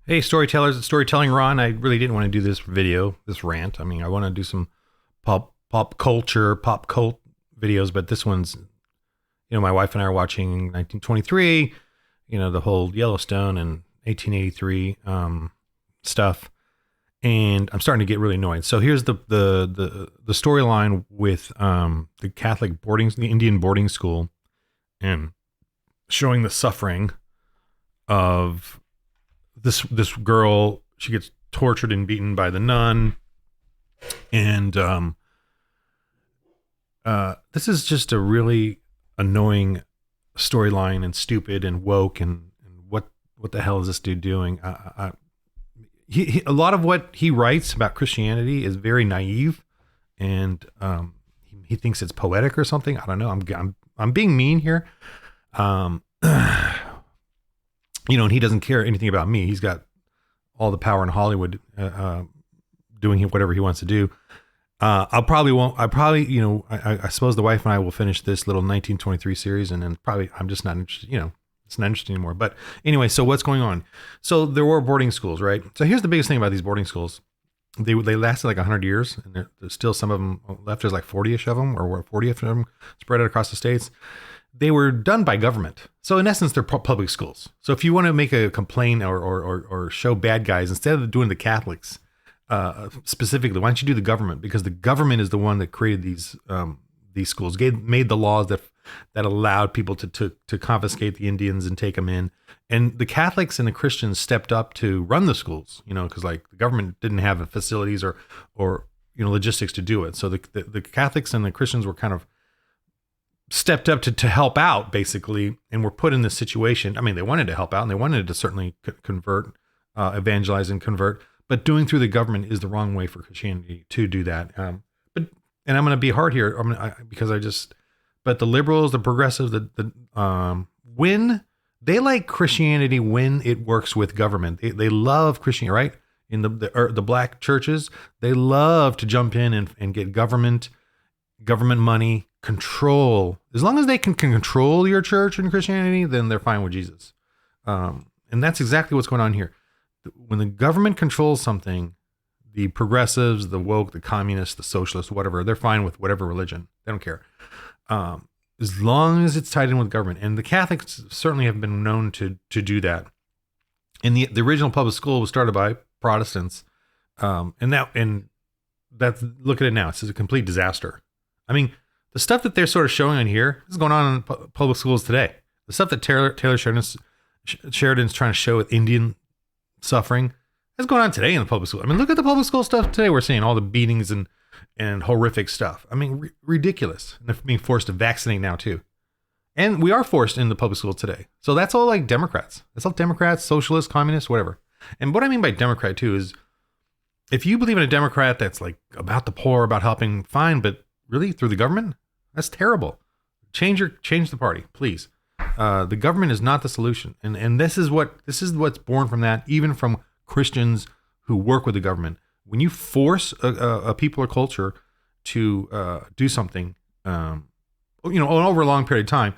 Hey, storytellers, it's Storytelling Ron. I really didn't want to do this video, this rant. I mean, I want to do some pop culture, pop cult videos, but this one's, my wife and I are watching 1923, the whole Yellowstone and 1883 stuff, and I'm starting to get really annoyed. So here's the storyline with the Catholic the Indian boarding school, and showing the suffering of this girl. She gets tortured and beaten by the nun, and this is just a really annoying storyline, and stupid and woke, and what the hell is this dude doing? A lot of what he writes about Christianity is very naive, and he thinks it's poetic or something. I don't know. I'm being mean here. And he doesn't care anything about me. He's got all the power in Hollywood, doing whatever he wants to do. I suppose the wife and I will finish this little 1923 series, and then probably I'm just not interested. It's not interesting anymore. But anyway, so what's going on? So there were boarding schools, right? So here's the biggest thing about these boarding schools. They lasted like 100 years, and there's still some of them left. There's like 40-ish of them, or 40 of them spread out across the states. They were done by government. So in essence, they're public schools. So if you want to make a complaint or show bad guys, instead of doing the Catholics specifically, why don't you do the government? Because the government is the one that created these schools, made the laws that allowed people to confiscate the Indians and take them in. And the Catholics and the Christians stepped up to run the schools, because like the government didn't have the facilities or logistics to do it. So the Catholics and the Christians were kind of stepped up to help out, basically, and were put in this situation. I mean, they wanted to help out, and they wanted to certainly convert, evangelize and convert, but doing through the government is the wrong way for Christianity to do that. And I'm going to be hard here, but the liberals, the progressives, when they like Christianity, when it works with government, they love Christianity, right? In the black churches, they love to jump in and get government money, control. As long as they can control your church and Christianity, then they're fine with Jesus. And that's exactly what's going on here. When the government controls something, the progressives, the woke, the communists, the socialists, whatever, they're fine with whatever religion. They don't care. As long as it's tied in with government. And the Catholics certainly have been known to do that. And the original public school was started by Protestants. And that's, look at it now. It's a complete disaster. I mean, the stuff that they're sort of showing on here is going on in public schools today. The stuff that Taylor Sheridan's trying to show with Indian suffering is going on today in the public school. I mean, look at the public school stuff today. We're seeing all the beatings and horrific stuff. I mean, ridiculous. And they're being forced to vaccinate now too. And we are forced in the public school today. So that's all like Democrats. That's all Democrats, socialists, communists, whatever. And what I mean by Democrat too is, if you believe in a Democrat that's like about the poor, about helping, fine, but really through the government, that's terrible. Change the party, please. The government is not the solution, and this is what's born from that. Even from Christians who work with the government, when you force a people or culture to do something, over a long period of time,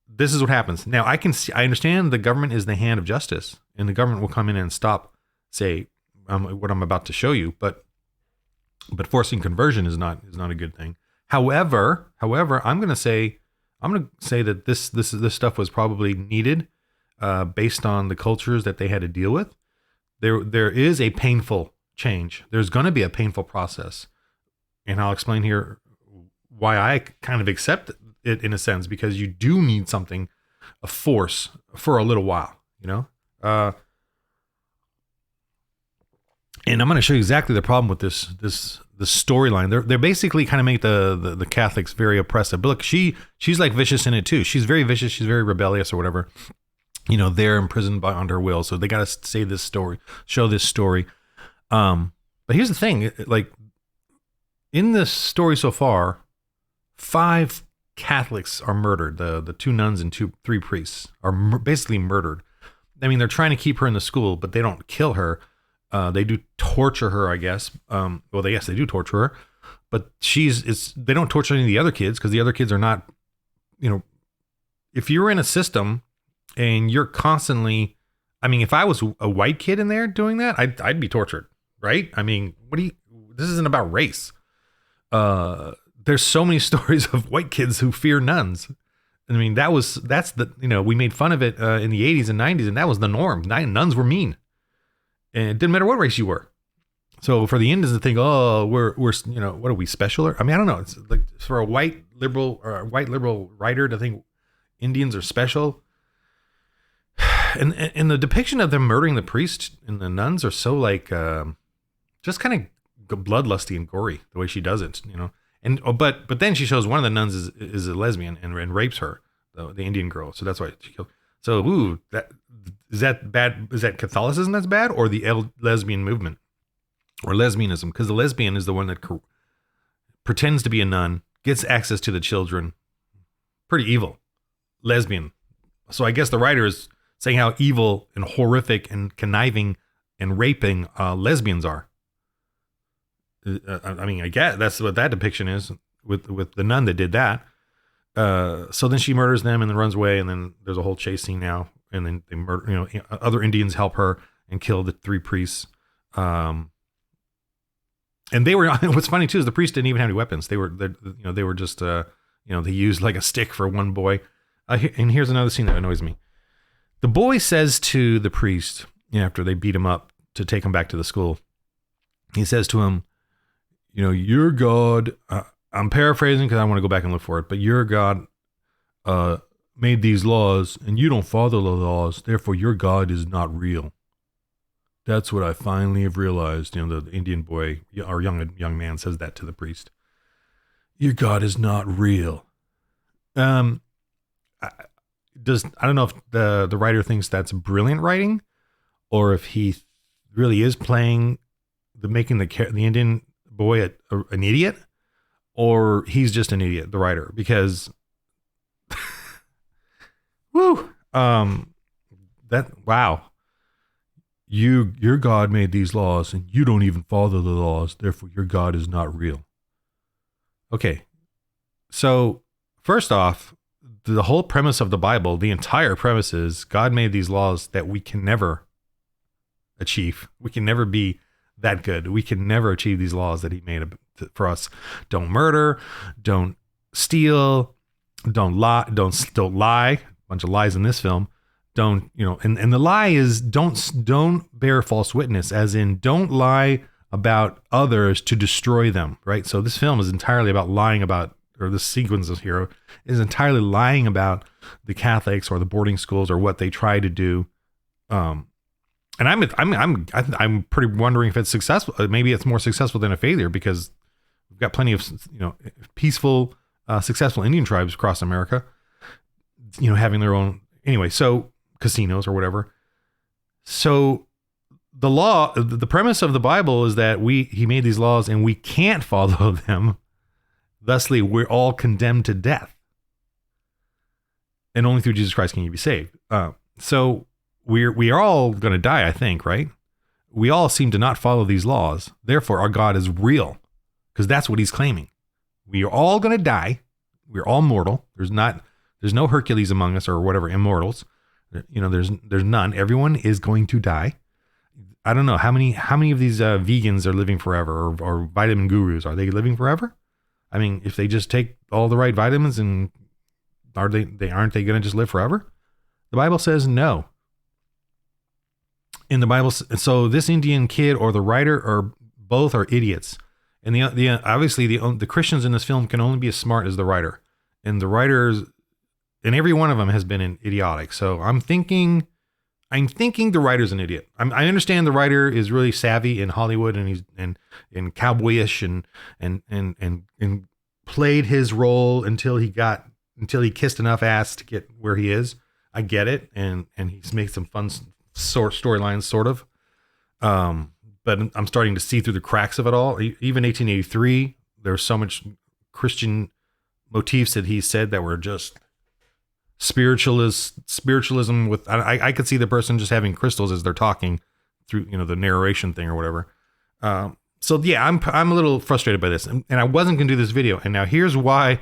this is what happens. Now I understand the government is the hand of justice, and the government will come in and stop, say, what I'm about to show you, but forcing conversion is not a good thing. However, I'm going to say that this stuff was probably needed, based on the cultures that they had to deal with. There is a painful change. There's going to be a painful process, and I'll explain here why I kind of accept it in a sense, because you do need something, a force for a little while, And I'm going to show you exactly the problem with this storyline. They're basically kind of make the Catholics very oppressive. But look, she's like vicious in it too. She's very vicious. She's very rebellious or whatever. They're imprisoned under her will, so they got to say this story, show this story. But here's the thing: like in this story so far, 5 Catholics are murdered. The 2 nuns and 3 priests are basically murdered. I mean, they're trying to keep her in the school, but they don't kill her. They do torture her, I guess. Yes, they do torture her, but they don't torture any of the other kids, because the other kids are not, if you're in a system and you're constantly I mean, if I was a white kid in there doing that, I'd be tortured, right? I mean, this isn't about race. There's so many stories of white kids who fear nuns. I mean, we made fun of it in the 80s and 90s, and that was the norm. Nuns were mean, and it didn't matter what race you were. So for the Indians to think, oh, we're what are we, special? I mean, I don't know. It's like for a white liberal writer to think Indians are special. And the depiction of them murdering the priest and the nuns are so like just kind of bloodlusty and gory the way she does it, And but then she shows one of the nuns is a lesbian and rapes her, the Indian girl. So that's why she killed. So that bad? Is that Catholicism that's bad, or the lesbian movement, or lesbianism? Because the lesbian is the one that pretends to be a nun, gets access to the children. Pretty evil, lesbian. So I guess the writer is saying how evil and horrific and conniving and raping lesbians are. I mean, I guess that's what that depiction is with the nun that did that. So then she murders them and then runs away, and then there's a whole chase scene now, and then they murder. Other Indians help her and kill the 3 priests. And they were. What's funny too is the priests didn't even have any weapons. They were just they used like a stick for one boy. And here's another scene that annoys me. The boy says to the priest, after they beat him up to take him back to the school, he says to him, your God, I'm paraphrasing because I want to go back and look for it, but your God made these laws and you don't follow the laws, therefore your God is not real. That's what I finally have realized. The Indian boy or young man says that to the priest. Your God is not real. I don't know if the writer thinks that's brilliant writing, or if he really is making the Indian boy an idiot, or he's just an idiot, the writer, because your God made these laws and you don't even follow the laws, therefore your God is not real. Okay, so first off, the whole premise of the Bible, the entire premise is God made these laws that we can never achieve. We can never be that good. We can never achieve these laws that he made for us. Don't murder, don't steal, don't lie, a bunch of lies in this film. Don't, and the lie is don't bear false witness, as in don't lie about others to destroy them, right? So this film is entirely about lying about, or the sequence of here is entirely lying about the Catholics or the boarding schools or what they try to do. And I'm pretty wondering if it's successful. Maybe it's more successful than a failure, because we've got plenty of peaceful, successful Indian tribes across America, having their own so casinos or whatever. So the premise of the Bible is that he made these laws and we can't follow them. Thusly, we're all condemned to death, and only through Jesus Christ can you be saved. So we are all going to die, I think, right? We all seem to not follow these laws. Therefore, our God is real, because that's what he's claiming. We are all going to die. We're all mortal. There's no Hercules among us or whatever, immortals. There's none. Everyone is going to die. I don't know how many of these vegans are living forever, or vitamin gurus. Are they living forever? I mean, if they just take all the right vitamins, and aren't they going to just live forever? The Bible says no. In the Bible, so this Indian kid or the writer or both are idiots, and obviously the Christians in this film can only be as smart as the writer, and the writers, and every one of them has been idiotic. So I'm thinking the writer's an idiot. I understand the writer is really savvy in Hollywood, and he's and cowboyish and played his role until he kissed enough ass to get where he is. I get it, and he's made some fun storylines, sort of. But I'm starting to see through the cracks of it all. Even 1883, there's so much Christian motifs that he said that were just spiritualism with, I could see the person just having crystals as they're talking through, the narration thing or whatever. So yeah, I'm a little frustrated by this, and I wasn't going to do this video. And now here's what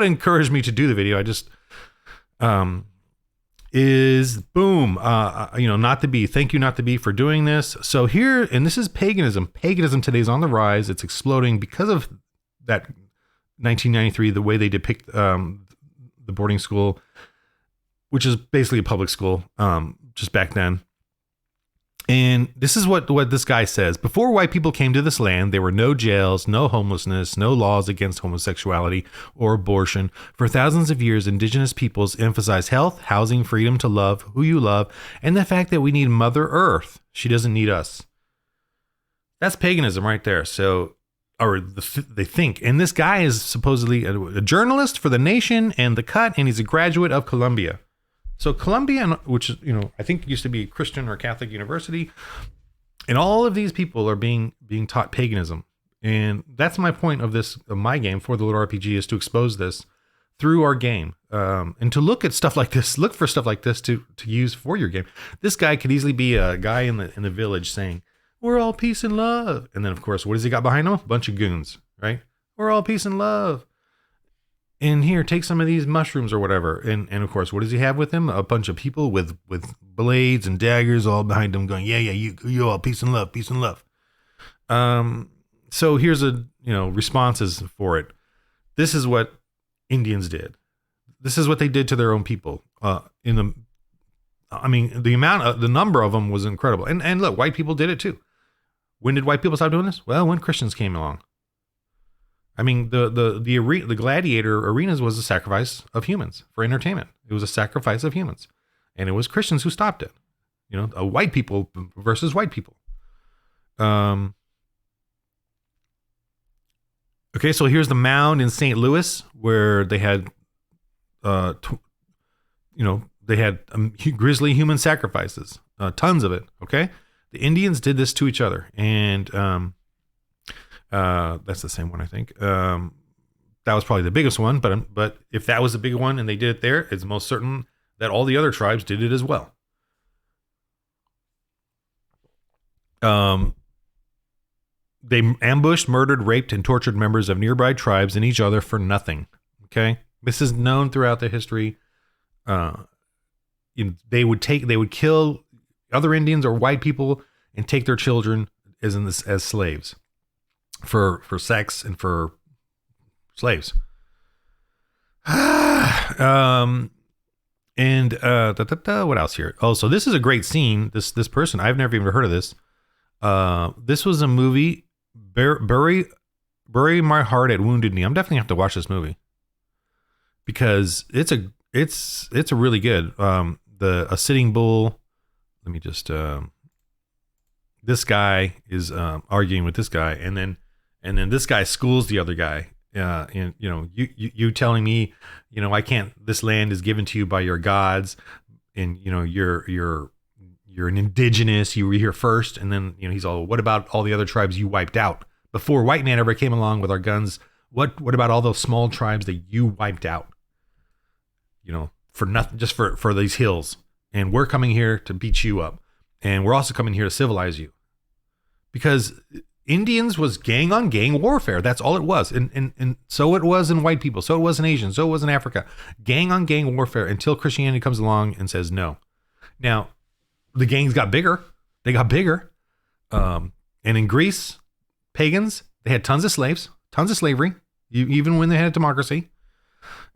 encouraged me to do the video. I just, is boom, not to be. Thank you, not to be, for doing this. So here, and this is paganism. Paganism today is on the rise. It's exploding because of that 1993, the way they depict the boarding school, which is basically a public school, just back then. And this is what this guy says. Before white people came to this land, there were no jails, no homelessness, no laws against homosexuality or abortion. For thousands of years, indigenous peoples emphasized health, housing, freedom to love who you love, and the fact that we need Mother Earth. She doesn't need us. That's paganism right there. So, or they think. And this guy is supposedly a journalist for The Nation and The Cut, and he's a graduate of Columbia. So Columbia, which is, I think used to be a Christian or Catholic university, and all of these people are being taught paganism. And that's my point of my game for the Little RPG, is to expose this through our game, and to look at stuff like this, look for stuff like this to use for your game. This guy could easily be a guy in the village saying, "We're all peace and love," and then of course, what has he got behind him? A bunch of goons, right? We're all peace and love. And here, take some of these mushrooms or whatever. And of course, what does he have with him? A bunch of people with blades and daggers all behind him going, yeah, you all peace and love, peace and love. So here's responses for it. This is what Indians did. This is what they did to their own people. The number of them was incredible. And look, white people did it too. When did white people stop doing this? Well, when Christians came along. I mean, the gladiator arenas was a sacrifice of humans for entertainment. It was a sacrifice of humans, and it was Christians who stopped it. White people versus white people. Okay, so here's the mound in St. Louis where they had, grisly human sacrifices, tons of it. Okay, the Indians did this to each other, and that's the same one, I think. That was probably the biggest one, but if that was the big one and they did it there, it's most certain that all the other tribes did it as well. They ambushed, murdered, raped, and tortured members of nearby tribes and each other for nothing. Okay, this is known throughout the history. They would kill other Indians or white people and take their children as slaves. For sex and for slaves. What else here? Oh, so this is a great scene. This person, I've never even heard of this. This was a movie, Bury My Heart at Wounded Knee. I'm definitely gonna have to watch this movie because it's a really good. A sitting bull. Let me just. This guy is arguing with this guy, and then this guy schools the other guy. And you telling me, I can't. This land is given to you by your gods, and you're an indigenous. You were here first, and then he's all. What about all the other tribes you wiped out before white man ever came along with our guns? What about all those small tribes that you wiped out? For nothing, just for these hills, and we're coming here to beat you up, and we're also coming here to civilize you. Because Indians was gang on gang warfare. That's all it was. And so it was in white people. So it was in Asians. So it was in Africa. Gang on gang warfare until Christianity comes along and says no. Now, the gangs got bigger. They got bigger. And in Greece, pagans, they had tons of slaves, tons of slavery, even when they had democracy.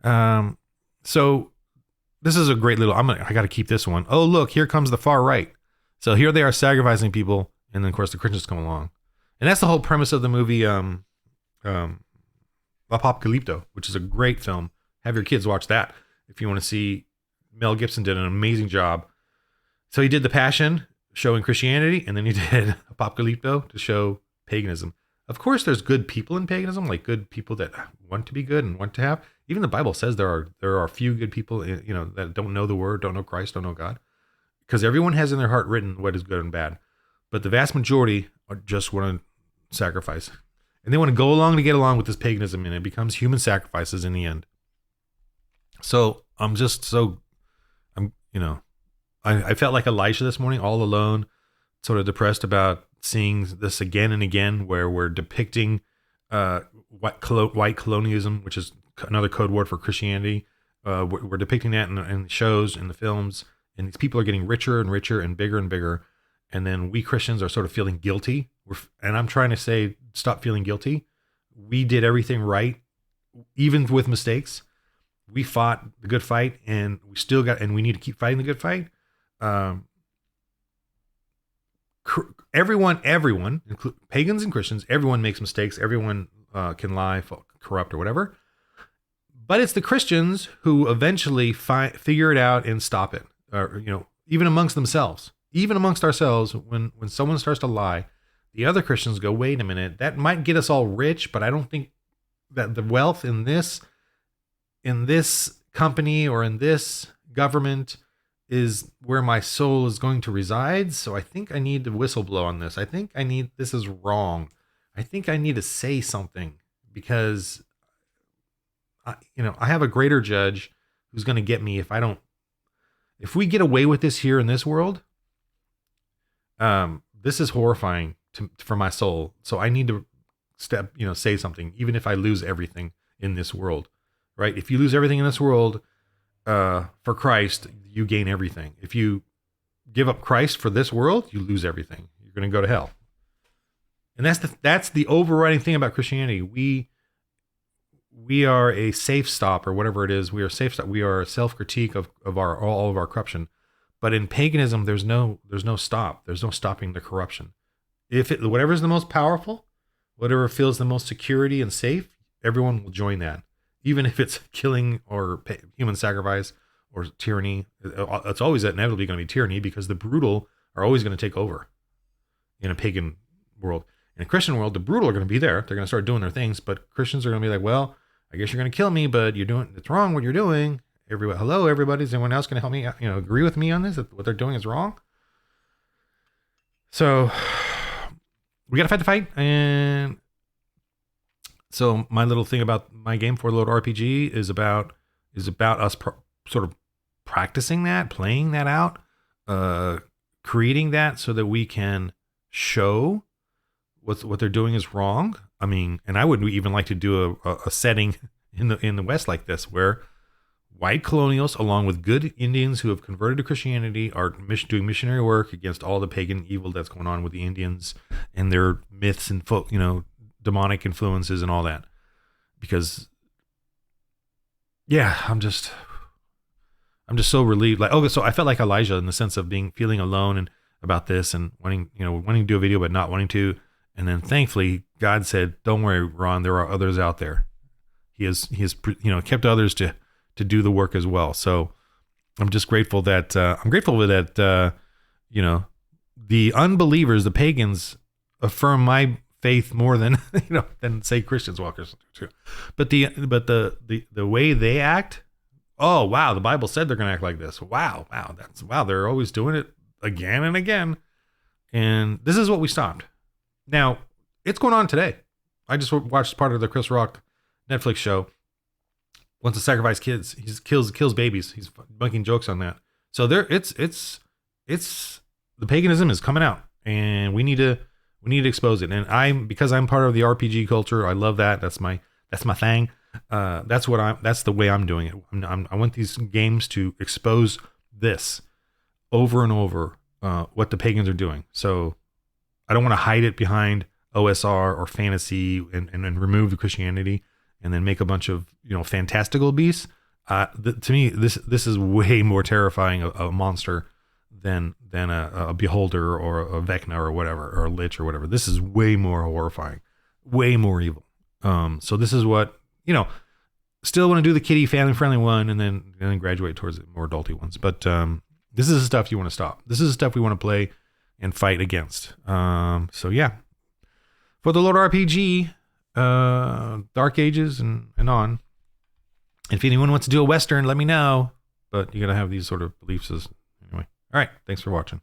So this is a great little, I got to keep this one. Oh, look, here comes the far right. So here they are sacrificing people. And then, of course, the Christians come along. And that's the whole premise of the movie Apocalypto, which is a great film. Have your kids watch that if you want to see. Mel Gibson did an amazing job. So he did The Passion, showing Christianity, and then he did Apocalypto to show paganism. Of course, there's good people in paganism, like good people that want to be good and want to have. Even the Bible says there are a few good people, that don't know the Word, don't know Christ, don't know God. Because everyone has in their heart written what is good and bad. But the vast majority just want to sacrifice. And they want to go along to get along with this paganism, and it becomes human sacrifices in the end. So I felt like Elisha this morning, all alone, sort of depressed about seeing this again and again, where we're depicting white colonialism, which is another code word for Christianity, We're depicting that in the shows, in the films, and these people are getting richer and richer and bigger. And then we Christians are sort of feeling guilty. And I'm trying to say, stop feeling guilty. We did everything right, even with mistakes. We fought the good fight, and we need to keep fighting the good fight. Everyone, pagans and Christians, everyone makes mistakes. Everyone can lie, corrupt, or whatever. But it's the Christians who eventually figure it out and stop it. Even amongst themselves, even amongst ourselves, when someone starts to lie, the other Christians go, wait a minute, that might get us all rich, but I don't think that the wealth in this company or in this government is where my soul is going to reside. So I think I need to whistleblow on this. This is wrong. I think I need to say something, because I have a greater judge who's going to get me if we get away with this here in this world. This is horrifying for my soul. So I need to say something, even if I lose everything in this world, right? If you lose everything in this world, for Christ, you gain everything. If you give up Christ for this world, you lose everything. You're going to go to hell. And that's the overriding thing about Christianity. We are a safe stop, or whatever it is. We are safe stop. We are a self-critique of all of our corruption. But in paganism, there's no stop. There's no stopping the corruption. Whatever is the most powerful, whatever feels the most security and safe, everyone will join that. Even if it's killing or human sacrifice or tyranny, it's always inevitably going to be tyranny, because the brutal are always going to take over in a pagan world. In a Christian world, the brutal are going to be there. They're going to start doing their things, but Christians are going to be like, well, I guess you're going to kill me, but it's wrong what you're doing. Hello, everybody. Is anyone else going to help me, agree with me on this? That what they're doing is wrong? So we got to fight the fight. And so my little thing about my game, For the Lord RPG, is about us sort of practicing that, playing that out, creating that so that we can show what they're doing is wrong. I mean, and I would even like to do a setting in the West like this, where white colonials, along with good Indians who have converted to Christianity, are doing missionary work against all the pagan evil that's going on with the Indians and their myths and demonic influences and all that. Because, yeah, I'm just so relieved. So I felt like Elijah in the sense of feeling alone and about this, and wanting to do a video but not wanting to. And then thankfully God said, "Don't worry, Ron. There are others out there." He has kept others to do the work as well. So I'm just grateful that the unbelievers, the pagans, affirm my faith more than say Christians. Well, Christians too, but the way they act. Oh wow, the Bible said they're going to act like this. Wow, they're always doing it again and again, and this is what we stopped. Now it's going on today. I just watched part of the Chris Rock Netflix show. Wants to sacrifice kids. He kills babies. He's making jokes on that. So it's the paganism is coming out, and we need to expose it. And because I'm part of the RPG culture, I love that. That's my thing. That's the way I'm doing it. I want these games to expose this over and over, what the pagans are doing. So I don't want to hide it behind OSR or fantasy and remove the Christianity and then make a bunch of fantastical beasts. To me, this is way more terrifying a monster than a beholder or a Vecna or whatever, or a lich or whatever. This is way more horrifying, way more evil. So this is what still want to do the kiddie family friendly one, and then graduate towards the more adulty ones. But this is the stuff you want to stop. This is the stuff we want to play and fight against. So yeah, For the Lord RPG, Dark Ages and on. If anyone wants to do a Western, let me know. But you got to have these sort of beliefs anyway. All right. Thanks for watching.